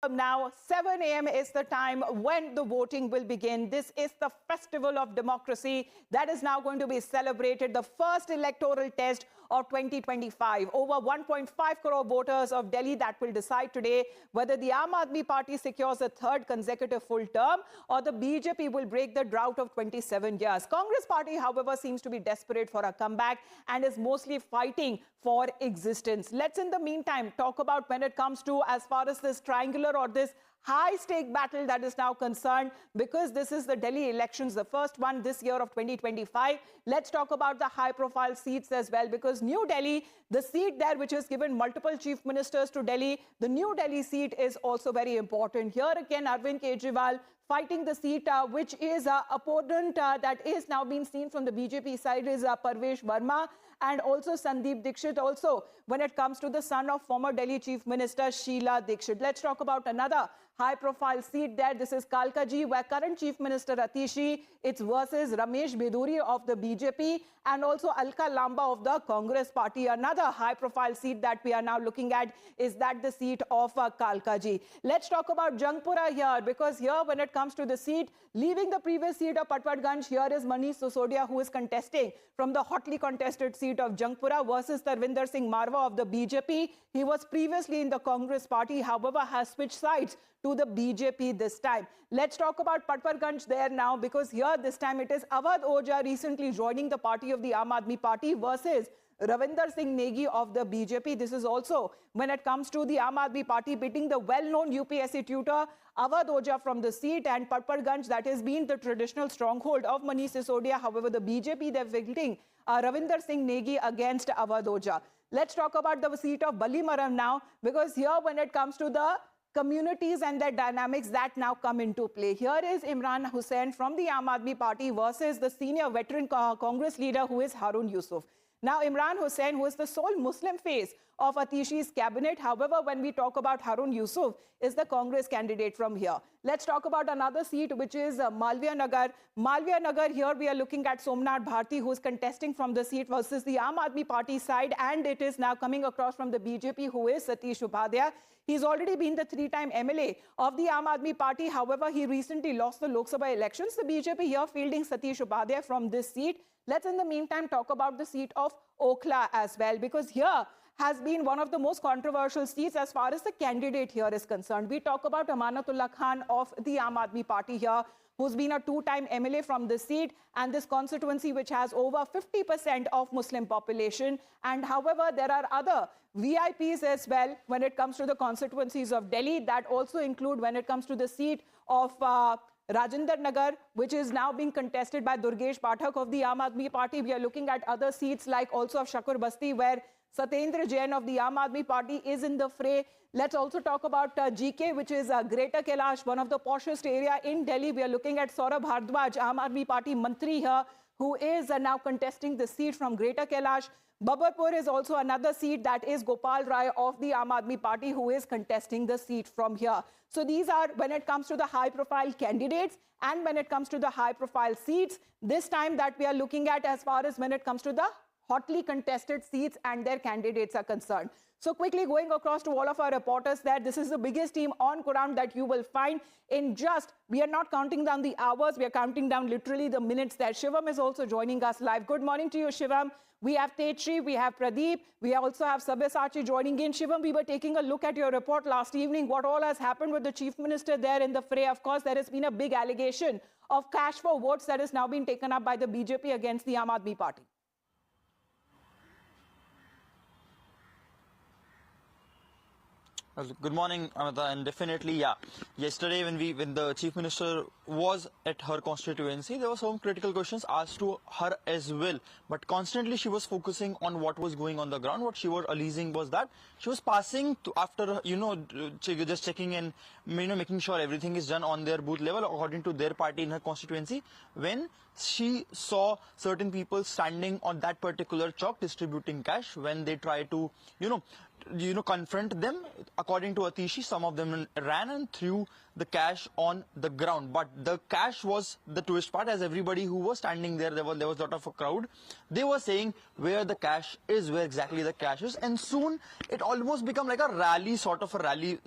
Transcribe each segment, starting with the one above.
now. 7 a.m. is the time when the voting will begin. This is the festival of democracy that is now going to be celebrated, the first electoral test of 2025. Over 1.5 crore voters of Delhi that will decide today whether the Aam Aadmi Party secures a third consecutive full term or the BJP will break the drought of 27 years. Congress Party, however, seems to be desperate for a comeback and is mostly fighting for existence. Let's, in the meantime, talk about when it comes to as far as this triangular or this high-stake battle that is now concerned, because this is the Delhi elections, the first one this year of 2025. Let's talk about the high-profile seats as well, because New Delhi, the seat there which has given multiple chief ministers to Delhi, the New Delhi seat is also very important. Here again, Arvind Kejriwal fighting the seat, which is opponent that is now being seen from the BJP side is Parvesh Verma, and also Sandeep Dikshit also when it comes to the son of former Delhi Chief Minister Sheila Dikshit. Let's talk about another high-profile seat there. This is Kalkaji, where current Chief Minister Atishi, it's versus Ramesh Bidhuri of the BJP and also Alka, Lamba of the Congress Party. Another high-profile seat that we are now looking at is that the seat of Kalkaji. Let's talk about Jangpura here, because here when it comes to the seat, leaving the previous seat of Patwadganj, here is Manish Sisodia, who is contesting from the hotly contested seat of Jangpura versus Tarvinder Singh Marwah of the BJP. He was previously in the Congress Party, however, has switched sides to the BJP this time. Let's talk about Patwadganj there now, because here this time it is Awadh Oja recently joining the party of the Aam Aadmi Party versus Ravinder Singh Negi of the BJP. This is also when it comes to the Aam Aadmi Party beating the well-known UPSC tutor Awadh Oja from the seat, and Patwadganj, that has been the traditional stronghold of Manish Sisodia. However, the BJP, they're beating Ravinder Singh Negi against Awadh Oja. Let's talk about the seat of Balimaram now, because here when it comes to the communities and their dynamics that now come into play. Here is Imran Hussain from the Aam Aadmi Party versus the senior veteran Congress leader who is Harun Yusuf. Now, Imran Hussain, who is the sole Muslim face of Atishi's cabinet. However, when we talk about Harun Yusuf, is the Congress candidate from here. Let's talk about another seat, which is Malviya Nagar. Malviya Nagar, here we are looking at Somnath Bharti, who is contesting from the seat versus the Aam Aadmi Party side, and it is now coming across from the BJP, who is Satish Upadhyay. He's already been the three-time MLA of the Aam Aadmi Party. However, he recently lost the Lok Sabha elections. The BJP here fielding Satish Upadhyay from this seat. Let's, in the meantime, talk about the seat of Okhla as well, because here has been one of the most controversial seats as far as the candidate here is concerned. We talk about Amanatullah Khan of the Aam Aadmi Party here, who's been a two-time MLA from this seat and this constituency which has over 50% of Muslim population. And however, there are other VIPs as well when it comes to the constituencies of Delhi that also include when it comes to the seat of Rajendra Nagar, which is now being contested by Durgesh Pathak of the Aam Aadmi Party. We are looking at other seats like also of Shakur Basti, where Satyendra Jain of the Aam Aadmi Party is in the fray. Let's also talk about GK, which is Greater Kailash, one of the poshest area in Delhi. We are looking at Saurabh Bhardwaj, Aam Aadmi Party Mantri here, who is now contesting the seat from Greater Kailash. Babarpur is also another seat that is Gopal Rai of the Aam Aadmi Party, who is contesting the seat from here. So these are when it comes to the high-profile candidates and when it comes to the high-profile seats. This time that we are looking at as far as when it comes to the hotly contested seats and their candidates are concerned. So quickly going across to all of our reporters there, this is the biggest team on ground that you will find in just, we are not counting down the hours, we are counting down literally the minutes there. Shivam is also joining us live. Good morning to you, Shivam. We have Tetri, we have Pradeep, we also have Sabyasachi joining in. Shivam, we were taking a look at your report last evening. What all has happened with the Chief Minister there in the fray? Of course, there has been a big allegation of cash for votes that is now being taken up by the BJP against the Aam Aadmi Party. Good morning, Amita, and definitely, yeah. Yesterday, when the Chief Minister was at her constituency, there were some critical questions asked to her as well. But constantly, she was focusing on what was going on the ground. What she was alleging was that she was passing to, after just checking and making sure everything is done on their booth level according to their party in her constituency. When she saw certain people standing on that particular chalk distributing cash, when they try to confront them. According to Atishi, some of them ran and threw the cash on the ground. But the cash was the twist part, as everybody who was standing there, there was a lot of a crowd. They were saying where the cash is, where exactly the cash is. And soon it almost became like a rally, sort of a rally,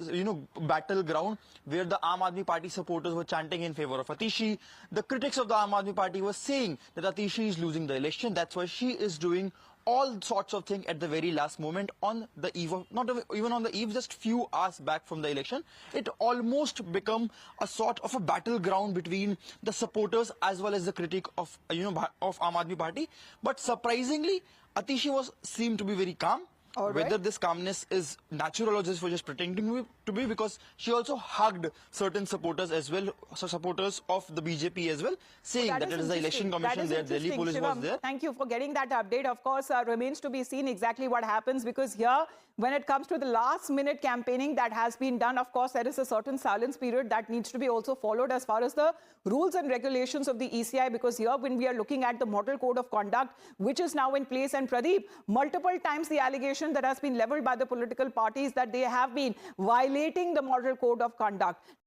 battleground, where the Aam Aadmi Party supporters were chanting in favor of Atishi. The critics of the Aam Aadmi Party were saying that Atishi is losing the election. That's why she is doing all sorts of things at the very last moment on the eve of, not even on the eve, just few hours back from the election. It almost become a sort of a battleground between the supporters as well as the critic of, of Aam Aadmi Party. But surprisingly, Atishi seemed to be very calm. Whether this calmness is natural or just pretending to be, because she also hugged certain supporters as well, supporters of the BJP as well, saying that it is the election commission there, Delhi police was there. Thank you for getting that update. Of course, remains to be seen exactly what happens, because here, when it comes to the last minute campaigning that has been done, of course, there is a certain silence period that needs to be also followed as far as the rules and regulations of the ECI, because here when we are looking at the model code of conduct, which is now in place, and Pradeep, multiple times the allegation that has been leveled by the political parties that they have been violating the model code of conduct.